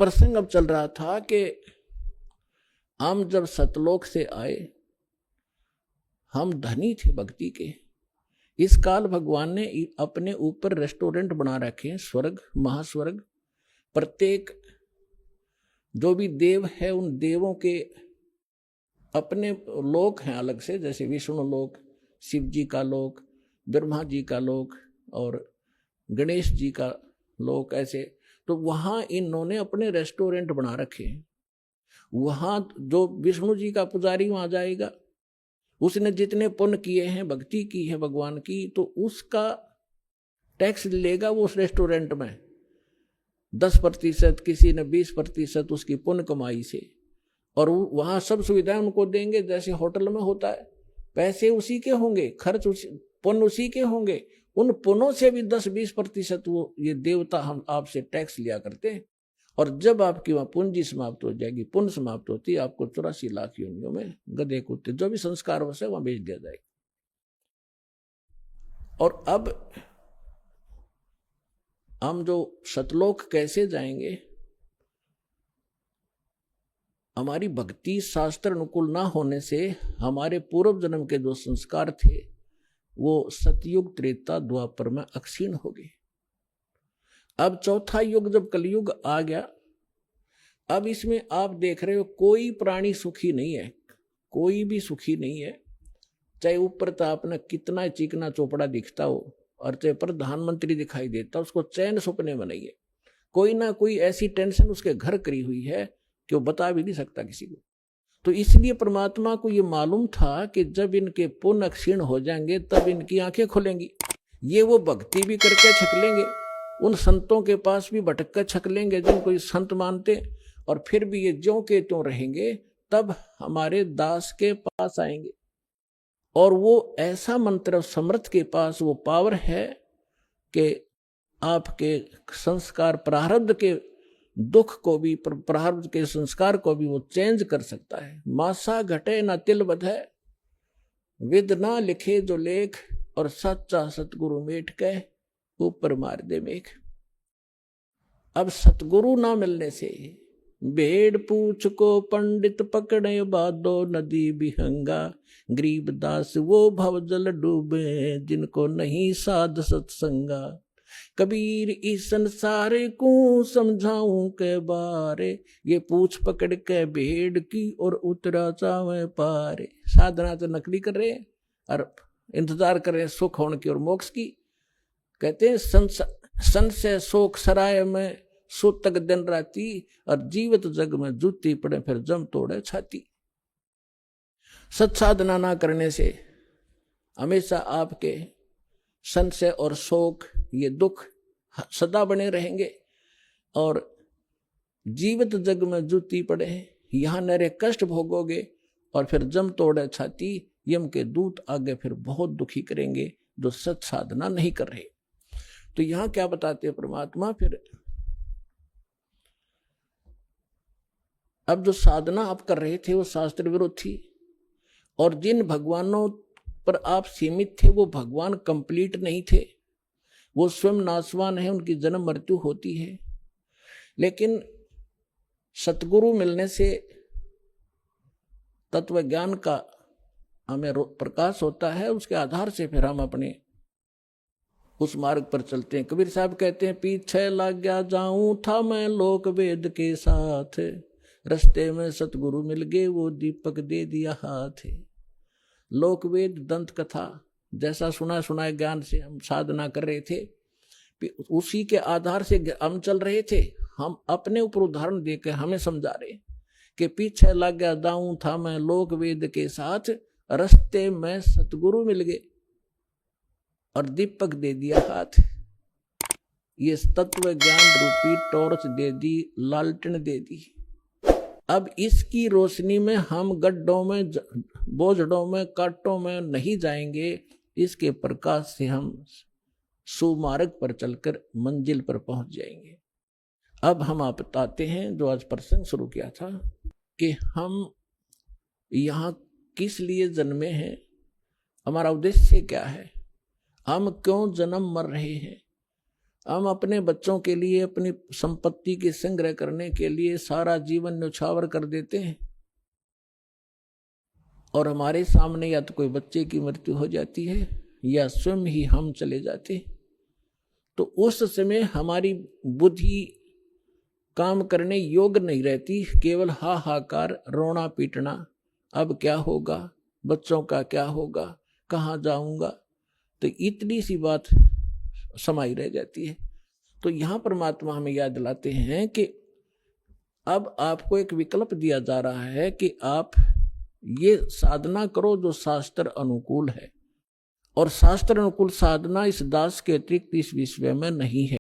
प्रसंग अब चल रहा था कि हम जब सतलोक से आए, हम धनी थे भक्ति के। इस काल भगवान ने अपने ऊपर रेस्टोरेंट बना रखे, स्वर्ग महास्वर्ग। प्रत्येक जो भी देव है उन देवों के अपने लोक हैं अलग से, जैसे विष्णु लोक, शिव जी का लोक, ब्रह्मा जी का लोक और गणेश जी का लोक, ऐसे। तो वहां इन्होंने अपने रेस्टोरेंट बना रखे हैं। वहां जो विष्णु जी का पुजारी वहां जाएगा, उसने जितने पुण्य किए हैं, भक्ति की है भगवान की, तो उसका टैक्स लेगा वो उस रेस्टोरेंट में 10%, किसी ने 20% उसकी पुण्य कमाई से। और वहां सब सुविधाएं उनको देंगे जैसे होटल में होता है। पैसे उसी के होंगे, खर्च पुण्य उसी के होंगे। उन पुण्यों से भी 10-20% वो ये देवता हम आपसे टैक्स लिया करते हैं। और जब आपकी वहां पूंजी समाप्त हो जाएगी, पुण्य समाप्त होती है, आपको 84 लाख योनियों में गधे कुत्ते जो भी संस्कार वश है वहां भेज दिया जाएगा। और अब हम जो सतलोक कैसे जाएंगे, हमारी भक्ति शास्त्र अनुकूल ना होने से हमारे पूर्व जन्म के जो संस्कार थे वो सतयुग त्रेता द्वापर में अक्षीण हो गए। अब चौथा युग जब कलयुग आ गया, अब इसमें आप देख रहे हो कोई प्राणी सुखी नहीं है, कोई भी सुखी नहीं है। चाहे ऊपर तो आपने कितना चिकना चोपड़ा दिखता हो और चाहे प्रधानमंत्री दिखाई देता, उसको चैन सपने में नहीं है। कोई ना कोई ऐसी टेंशन उसके घर करी हुई है कि वो बता भी नहीं सकता किसी को। तो इसलिए परमात्मा को ये मालूम था कि जब इनके पुण्य क्षीण हो जाएंगे तब इनकी आंखें खुलेंगी। ये वो भक्ति भी करके छक लेंगे, उन संतों के पास भी भटक कर छक लेंगे जिनको ये संत मानते, और फिर भी ये ज्यों के त्यों रहेंगे। तब हमारे दास के पास आएंगे और वो ऐसा मंत्र समर्थ के पास वो पावर है कि आपके संस्कार प्रारब्ध के दुख को भी, प्रारब्ध के संस्कार को भी वो चेंज कर सकता है। मासा घटे ना तिल बधे, विद ना लिखे जो लेख, और सच्चा सतगुरु मेट कह ऊपर मार दे मेघ। अब सतगुरु ना मिलने से भेड़ पूछ को पंडित पकड़े बादो नदी बिहंगा, गरीब दास वो भवजल डूबे जिनको नहीं साध सत्संगा। कबीर इस संसार को समझाऊं के बारे, ये पूछ पकड़ के भेड़ की और उतरा चावे पारे। साधना तो नकली कर रहे हैं और इंतजार कर रहे हैं सुख होने की और मोक्ष की। कहते हैं संशय शोक सराय में सूतक दिन राती, और जीवित जग में जूती पड़े फिर जम तोड़े छाती। सत साधना ना करने से हमेशा आपके संशय और शोक, ये दुख सदा बने रहेंगे, और जीवित जग में जूती पड़े यहां नरे कष्ट भोगोगे, और फिर जम तोड़े छाती, यम के दूत आगे फिर बहुत दुखी करेंगे जो सत साधना नहीं कर रहे। तो यहां क्या बताते हैं परमात्मा, फिर अब जो साधना आप कर रहे थे वो शास्त्र विरुद्ध थी, और जिन भगवानों पर आप सीमित थे वो भगवान कंप्लीट नहीं थे, वो स्वयं नाशवान है, उनकी जन्म मृत्यु होती है। लेकिन सतगुरु मिलने से तत्व ज्ञान का हमें प्रकाश होता है, उसके आधार से फिर हम अपने उस मार्ग पर चलते हैं। कबीर साहब कहते हैं, पीछे लग गया जाऊं था मैं लोक वेद के साथ, रस्ते में सतगुरु मिल गए वो दीपक दे दिया हाथ। लोक वेद दंत कथा जैसा सुना सुनाए ज्ञान से हम साधना कर रहे थे, उसी के आधार से हम चल रहे थे। हम अपने ऊपर उदाहरण देकर हमें समझा रहे कि पीछे लग गया जाऊं था मैं लोक वेद के साथ, रस्ते में सतगुरु मिल गए और दीपक दे दिया हाथ। ये तत्व ज्ञान रूपी टॉर्च दे दी, लालटेन दे दी। अब इसकी रोशनी में हम गड्ढों में, बोझड़ों में, कांटों में नहीं जाएंगे। इसके प्रकाश से हम सुमार्ग पर चलकर मंजिल पर पहुंच जाएंगे। अब हम आप बताते हैं जो आज प्रसंग शुरू किया था कि हम यहाँ किस लिए जन्मे हैं, हमारा उद्देश्य क्या है, हम क्यों जन्म मर रहे हैं, हम अपने बच्चों के लिए अपनी संपत्ति के संग्रह करने के लिए सारा जीवन न्यौछावर कर देते हैं, और हमारे सामने या तो कोई बच्चे की मृत्यु हो जाती है या स्वयं ही हम चले जाते हैं, तो उस समय हमारी बुद्धि काम करने योग्य नहीं रहती, केवल हाहाकार, रोना पीटना, अब क्या होगा, बच्चों का क्या होगा, कहाँ जाऊंगा, तो इतनी सी बात समाई रह जाती है। तो यहाँ परमात्मा हमें याद दिलाते हैं कि अब आपको एक विकल्प दिया जा रहा है कि आप ये साधना करो जो शास्त्र अनुकूल है, और शास्त्र अनुकूल साधना इस दास के अतिरिक्त इस विश्व में नहीं है।